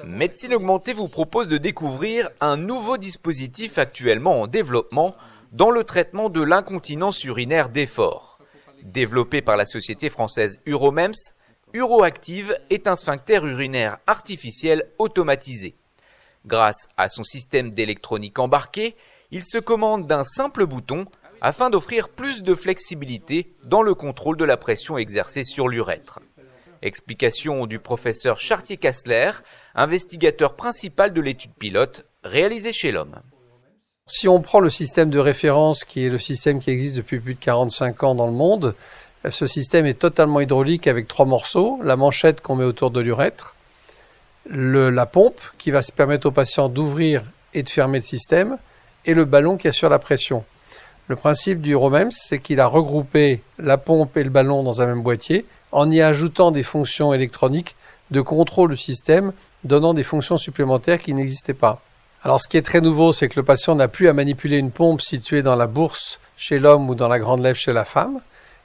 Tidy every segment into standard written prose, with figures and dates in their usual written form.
Médecine Augmentée vous propose de découvrir un nouveau dispositif actuellement en développement dans le traitement de l'incontinence urinaire d'effort. Développé par la société française Uromems, UroActive est un sphincter urinaire artificiel automatisé. Grâce à son système d'électronique embarqué, il se commande d'un simple bouton afin d'offrir plus de flexibilité dans le contrôle de la pression exercée sur l'urètre. Explication du professeur Chartier-Kassler, investigateur principal de l'étude pilote réalisée chez l'homme. Si on prend le système de référence, qui est le système qui existe depuis plus de 45 ans dans le monde, ce système est totalement hydraulique avec 3 morceaux, la manchette qu'on met autour de l'urètre, la pompe qui va se permettre au patient d'ouvrir et de fermer le système, et le ballon qui assure la pression. Le principe du Uromems, c'est qu'il a regroupé la pompe et le ballon dans un même boîtier, en y ajoutant des fonctions électroniques de contrôle du système, donnant des fonctions supplémentaires qui n'existaient pas. Alors ce qui est très nouveau, c'est que le patient n'a plus à manipuler une pompe située dans la bourse chez l'homme ou dans la grande lèvre chez la femme.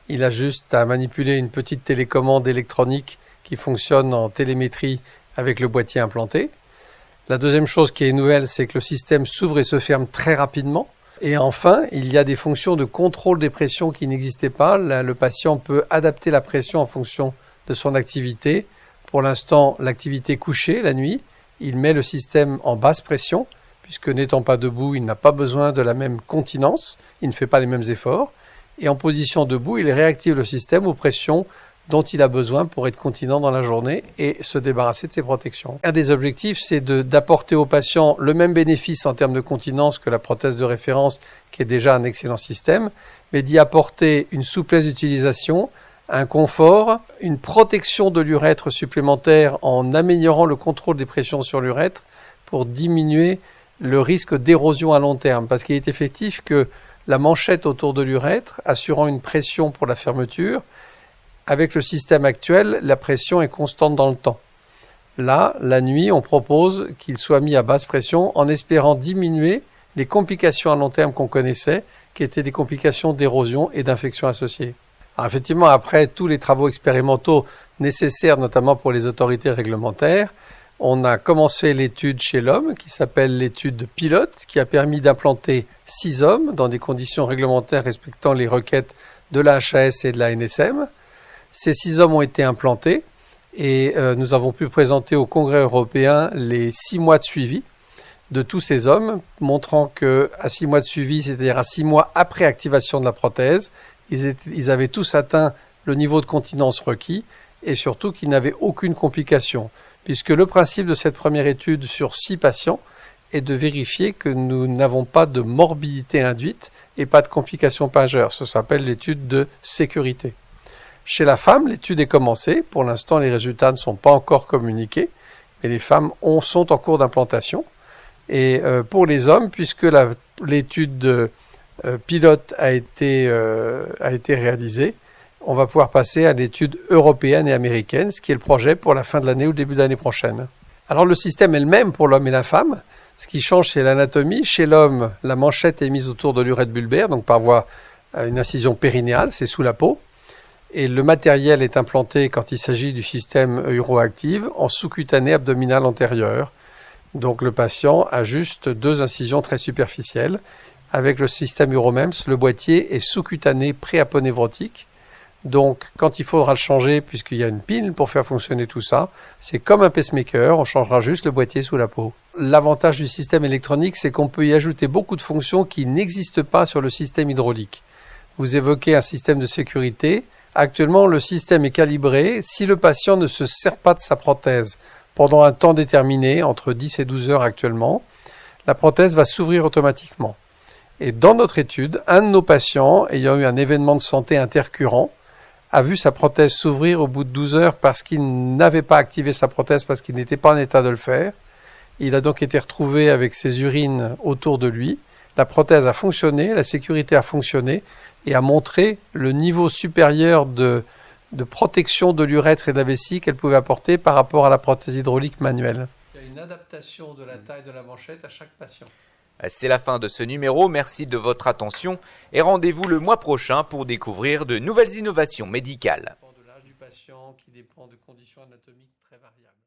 Il a juste à manipuler une petite télécommande électronique qui fonctionne en télémétrie avec le boîtier implanté. La deuxième chose qui est nouvelle, c'est que le système s'ouvre et se ferme très rapidement. Et enfin, il y a des fonctions de contrôle des pressions qui n'existaient pas. Là, le patient peut adapter la pression en fonction de son activité. Pour l'instant, l'activité couchée la nuit, il met le système en basse pression, puisque n'étant pas debout, il n'a pas besoin de la même continence, il ne fait pas les mêmes efforts. Et en position debout, il réactive le système aux pressions dont il a besoin pour être continent dans la journée et se débarrasser de ses protections. Un des objectifs, c'est d'apporter au patient le même bénéfice en termes de continence que la prothèse de référence, qui est déjà un excellent système, mais d'y apporter une souplesse d'utilisation, un confort, une protection de l'urètre supplémentaire en améliorant le contrôle des pressions sur l'urètre pour diminuer le risque d'érosion à long terme. Parce qu'il est effectif que la manchette autour de l'urètre, assurant une pression pour la fermeture, avec le système actuel, la pression est constante dans le temps. Là, la nuit, on propose qu'il soit mis à basse pression en espérant diminuer les complications à long terme qu'on connaissait, qui étaient des complications d'érosion et d'infection associées. Alors effectivement, après tous les travaux expérimentaux nécessaires, notamment pour les autorités réglementaires, on a commencé l'étude chez l'homme, qui s'appelle l'étude pilote, qui a permis d'implanter 6 hommes dans des conditions réglementaires respectant les requêtes de la HAS et de la NSM. Ces 6 hommes ont été implantés et nous avons pu présenter au Congrès européen les 6 mois de suivi de tous ces hommes, montrant qu'à 6 mois de suivi, c'est-à-dire à 6 mois après activation de la prothèse, ils avaient tous atteint le niveau de continence requis et surtout qu'ils n'avaient aucune complication, puisque le principe de cette première étude sur 6 patients est de vérifier que nous n'avons pas de morbidité induite et pas de complications majeures. Ça s'appelle l'étude de sécurité. Chez la femme, l'étude est commencée. Pour l'instant, les résultats ne sont pas encore communiqués, mais les femmes sont en cours d'implantation. Et pour les hommes, puisque l'étude pilote a été réalisée, on va pouvoir passer à l'étude européenne et américaine, ce qui est le projet pour la fin de l'année ou le début de l'année prochaine. Alors le système est le même pour l'homme et la femme. Ce qui change, c'est l'anatomie. Chez l'homme, la manchette est mise autour de l'urètre bulbaire, donc par voie une incision périnéale, c'est sous la peau. Et le matériel est implanté, quand il s'agit du système UroActive, en sous-cutané abdominal antérieur. Donc le patient a juste 2 incisions très superficielles. Avec le système Uromems, le boîtier est sous-cutané pré-aponévrotique. Donc quand il faudra le changer, puisqu'il y a une pile pour faire fonctionner tout ça, c'est comme un pacemaker, on changera juste le boîtier sous la peau. L'avantage du système électronique, c'est qu'on peut y ajouter beaucoup de fonctions qui n'existent pas sur le système hydraulique. Vous évoquez un système de sécurité. Actuellement, le système est calibré. Si le patient ne se sert pas de sa prothèse pendant un temps déterminé, entre 10 et 12 heures actuellement, la prothèse va s'ouvrir automatiquement. Et dans notre étude, un de nos patients, ayant eu un événement de santé intercurrent, a vu sa prothèse s'ouvrir au bout de 12 heures parce qu'il n'avait pas activé sa prothèse, parce qu'il n'était pas en état de le faire. Il a donc été retrouvé avec ses urines autour de lui. La prothèse a fonctionné, la sécurité a fonctionné et a montré le niveau supérieur de protection de l'urètre et de la vessie qu'elle pouvait apporter par rapport à la prothèse hydraulique manuelle. Il y a une adaptation de la taille de la manchette à chaque patient. C'est la fin de ce numéro, merci de votre attention et rendez-vous le mois prochain pour découvrir de nouvelles innovations médicales. patient, qui dépend de conditions anatomiques très variables.